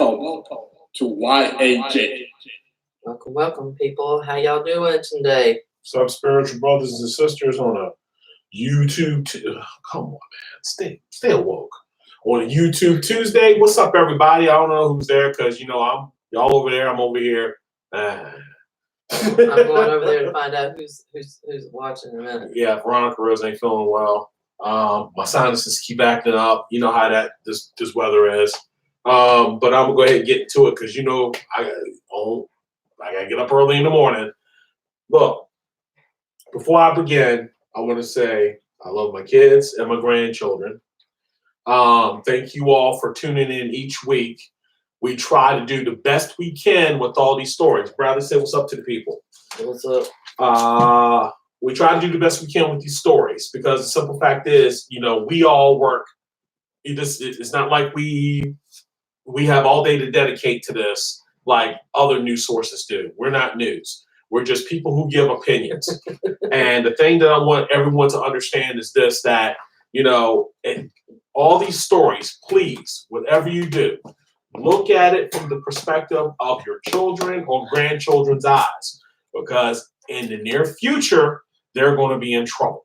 welcome to YAJ. Welcome, people. How y'all doing today? What's up, spiritual brothers and sisters on a YouTube? Come on, man, stay awoke on a YouTube Tuesday. What's up, everybody? I don't know who's there because I'm y'all over there. I'm over here. I'm going over there to find out who's watching in a minute. Yeah, Veronica Rose ain't feeling well. My sinuses keep acting up. You know how this weather is. But I'm gonna go ahead and get into it because I gotta get up early in the morning. Look, before I begin, I want to say I love my kids and my grandchildren. Thank you all for tuning in each week. We try to do the best we can with all these stories. Bradley, say what's up to the people. What's up? We try to do the best we can with these stories because the simple fact is, we all work. It's not like we have all day to dedicate to this like other news sources do. We're not news. We're just people who give opinions. And the thing that I want everyone to understand is this, that, all these stories, please, whatever you do, look at it from the perspective of your children or grandchildren's eyes, because in the near future, they're going to be in trouble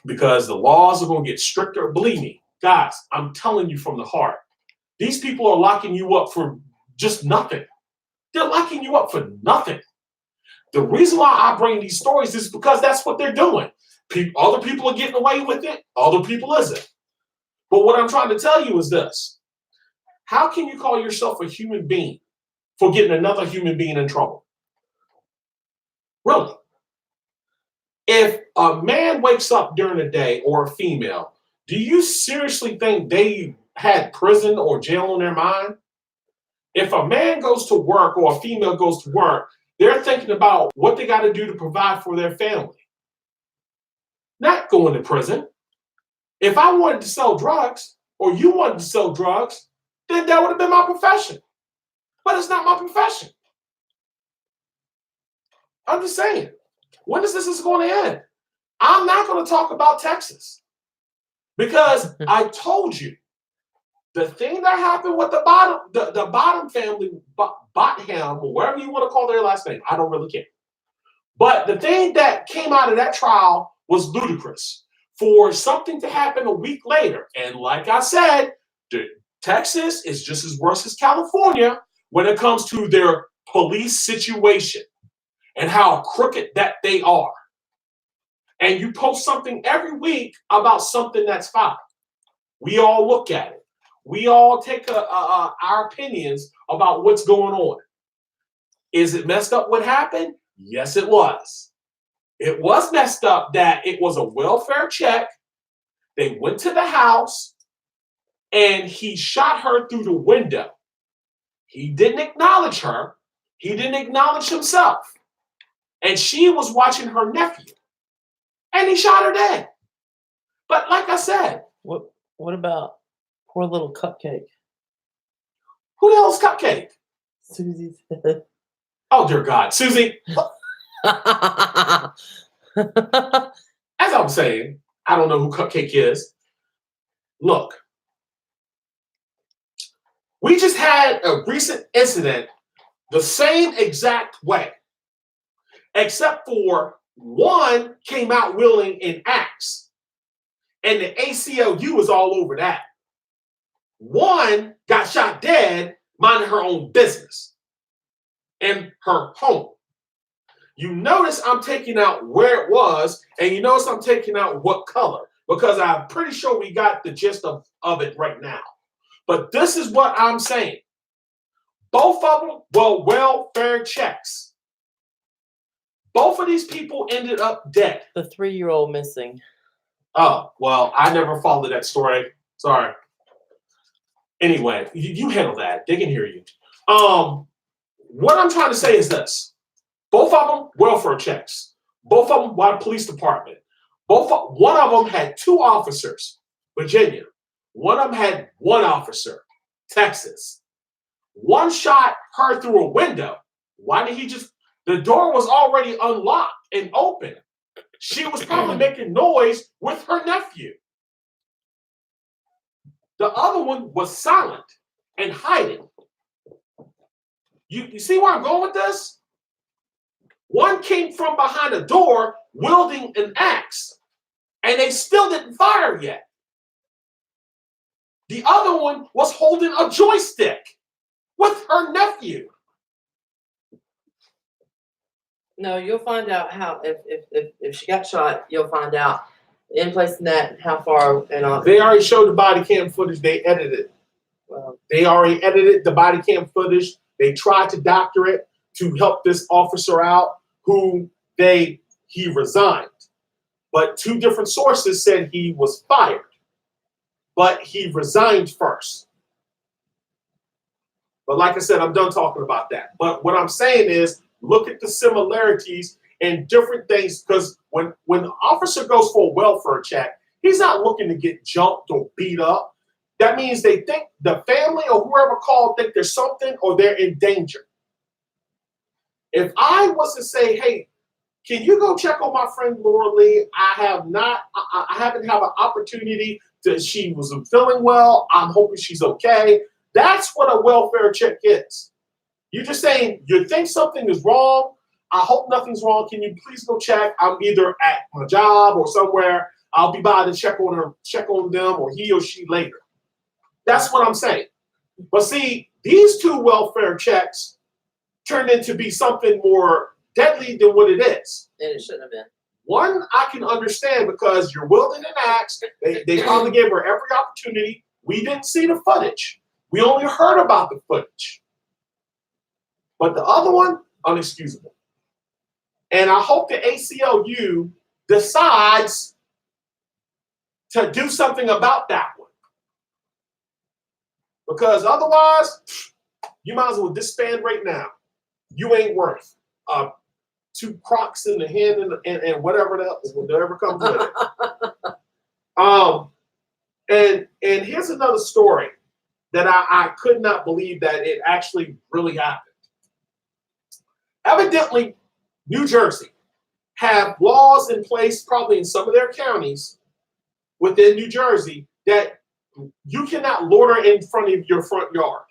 because the laws are going to get stricter. Believe me, guys, I'm telling you from the heart, these people are locking you up for just nothing. They're locking you up for nothing. The reason why I bring these stories is because that's what they're doing. Other people are getting away with it. Other people isn't. But what I'm trying to tell you is this. How can you call yourself a human being for getting another human being in trouble? Really? If a man wakes up during the day or a female, do you seriously think they had prison or jail on their mind? If a man goes to work or a female goes to work, they're thinking about what they got to do to provide for their family. Not going to prison. If I wanted to sell drugs or you wanted to sell drugs, then that would have been my profession. But it's not my profession. I'm just saying, when is this going to end? I'm not going to talk about Texas because I told you the thing that happened with the bottom family, Botham, or whatever you want to call their last name, I don't really care. But the thing that came out of that trial was ludicrous. For something to happen a week later, and like I said, Texas is just as worse as California when it comes to their police situation and how crooked that they are. And you post something every week about something that's fine. We all look at it. We all take our opinions about what's going on. Is it messed up what happened? Yes, it was. It was messed up that it was a welfare check. They went to the house and he shot her through the window. He didn't acknowledge her. He didn't acknowledge himself. And she was watching her nephew. And he shot her dead. But like I said. What about poor little Cupcake? Who the hell's Cupcake? Susie's. Oh, dear God. Susie. As I'm saying, I don't know who Cupcake is. Look, we just had a recent incident the same exact way, except for one came out willing an axe, and the ACLU was all over that. One got shot dead minding her own business in her home. You notice I'm taking out where it was, and you notice I'm taking out what color, because I'm pretty sure we got the gist of it right now. But this is what I'm saying. Both of them were welfare checks. Both of these people ended up dead. The 3-year-old missing. Oh, well, I never followed that story. Sorry. Anyway, you handle that. They can hear you. What I'm trying to say is this. Both of them, welfare checks. Both of them by the police department. One of them had 2 officers, Virginia. One of them had 1 officer, Texas. One shot her through a window. Why did he just... The door was already unlocked and open. She was probably making noise with her nephew. The other one was silent and hiding. You see where I'm going with this? One came from behind a door wielding an axe, and they still didn't fire yet. The other one was holding a joystick with her nephew. No, you'll find out how if she got shot. You'll find out in place in that how far and all. They already showed the body cam footage. They edited. Well, They already edited the body cam footage. They tried to doctor it to help this officer out, who he resigned. But 2 different sources said he was fired, but he resigned first. But like I said, I'm done talking about that. But what I'm saying is, look at the similarities and different things, because when the officer goes for a welfare check, he's not looking to get jumped or beat up. That means they think the family or whoever called think there's something or they're in danger. If I was to say, hey, can you go check on my friend Laura Lee? I haven't had an opportunity to, she wasn't feeling well. I'm hoping she's okay. That's what a welfare check is. You're just saying, you think something is wrong. I hope nothing's wrong. Can you please go check? I'm either at my job or somewhere. I'll be by to check on her, check on them or he or she later. That's what I'm saying. But see, these 2 welfare checks turned into be something more deadly than what it is. and it shouldn't have been. One, I can understand because you're wielding an axe. They probably gave her every opportunity. We didn't see the footage. We only heard about the footage. But the other one, unexcusable. And I hope the ACLU decides to do something about that one. Because otherwise, you might as well disband right now. You ain't worth 2 Crocs in the hand and whatever else, whatever comes with it. And here's another story that I could not believe that it actually really happened. Evidently, New Jersey have laws in place, probably in some of their counties within New Jersey, that you cannot loiter in front of your front yard.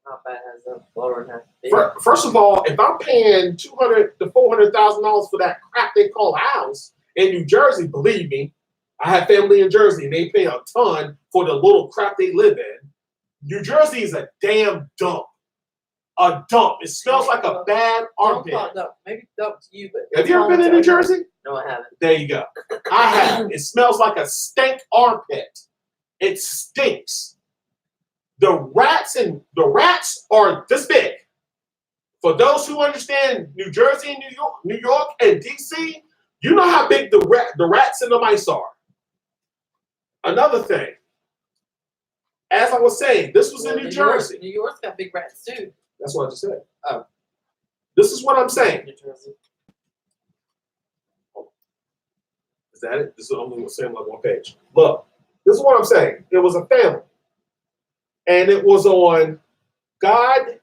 How bad has the lower have to be? First of all, if I'm paying $200,000 to $400,000 for that crap they call a house in New Jersey, believe me, I have family in Jersey and they pay a ton for the little crap they live in. New Jersey is a damn dump. A dump. It smells like a bad armpit. Don't call it dump. Maybe dump to you, but Have you ever been in New Jersey? No, I haven't. There you go. I have. It smells like a stink armpit. It stinks. The rats are this big. For those who understand New Jersey and New York and DC, you know how big the rats in the mice are. Another thing, as I was saying, this was in New Jersey. New York's got big rats too. That's what I just said. Oh. This is what I'm saying. New Jersey. Is that it? This is only what's saying like one page. Look, this is what I'm saying. It was a family. And it was on goddaily.com.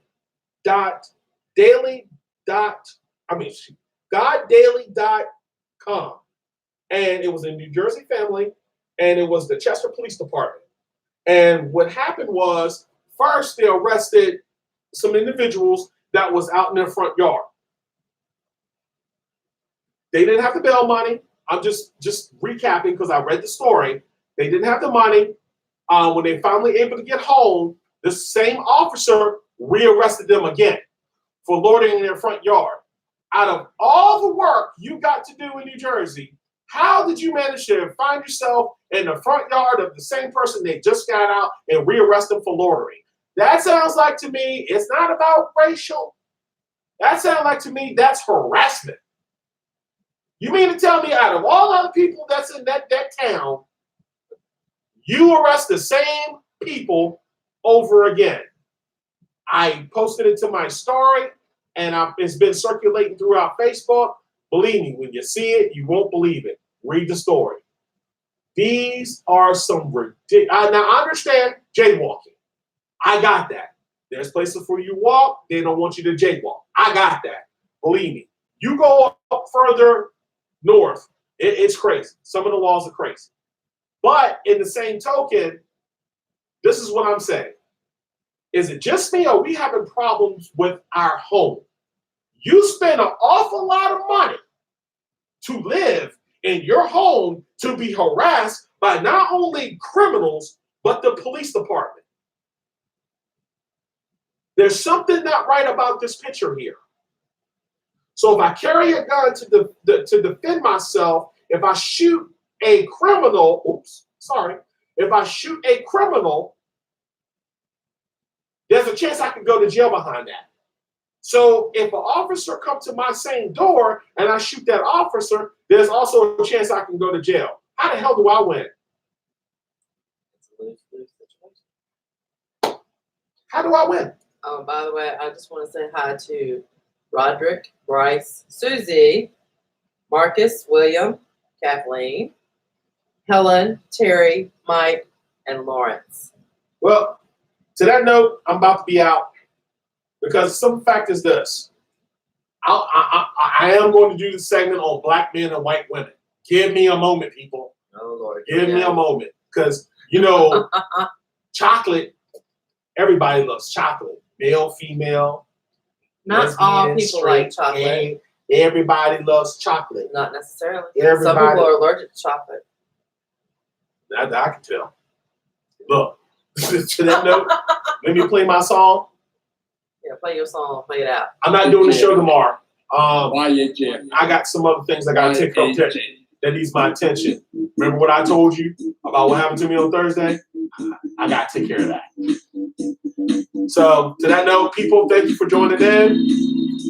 And it was a New Jersey family, and it was the Chester Police Department. And what happened was, first they arrested some individuals that was out in their front yard. They didn't have the bail money. I'm just recapping because I read the story. They didn't have the money. When they finally able to get home, the same officer rearrested them again for loitering in their front yard. Out of all the work you got to do in New Jersey, how did you manage to find yourself in the front yard of the same person they just got out and rearrest them for loitering? That sounds like to me, it's not about racial. That sounds like to me, that's harassment. You mean to tell me out of all other people that's in that town, you arrest the same people over again? I posted it to my story, and it's been circulating throughout Facebook. Believe me, when you see it, you won't believe it. Read the story. These are some ridiculous. Now, I understand jaywalking. I got that. There's places where you walk, they don't want you to jaywalk. I got that. Believe me. You go up further north, it's crazy. Some of the laws are crazy. But in the same token, this is what I'm saying. is it just me or are we having problems with our home? You spend an awful lot of money to live in your home to be harassed by not only criminals, but the police department. There's something not right about this picture here. So if I carry a gun to defend myself, if I shoot a criminal, if I shoot a criminal, there's a chance I could go to jail behind that. So if an officer comes to my same door and I shoot that officer, there's also a chance I can go to jail. How the hell do I win? It's a lose-lose situation. How do I win? Oh, by the way, I just want to say hi to Roderick, Bryce, Susie, Marcus, William, Kathleen, Helen, Terry, Mike, and Lawrence. Well, to that note, I'm about to be out because some fact is this. I am going to do the segment on black men and white women. Give me a moment, people. Oh, Lord. Give me a moment. Because, you know, chocolate, everybody loves chocolate. Male, female. Not all people like chocolate. Gay, everybody loves chocolate. Not necessarily. Everybody, some people are allergic to chocolate. I can tell. Look, to that note, let me play my song. Yeah, play your song, play it out. I'm not doing the show tomorrow. YHJ. I got some other things I got to take up that needs my attention. Remember what I told you about what happened to me on Thursday? I got to take care of that. So, to that note, people, thank you for joining in.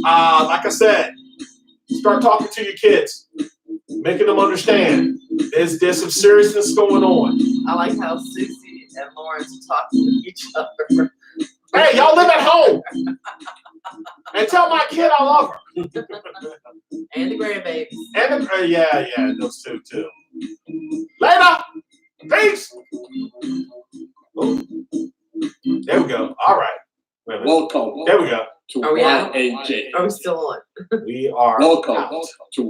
Like I said, start talking to your kids, making them understand there's some seriousness going on. I like how Susie and Lawrence are talking to each other. Hey, y'all live at home. And tell my kid I love her. And the grandbabies. And yeah, those two too. Later. Peace. Oh, there we go. All right. Wait a minute. Welcome There we go. to Are we out? YHJ. Are we still on? We are Welcome out. to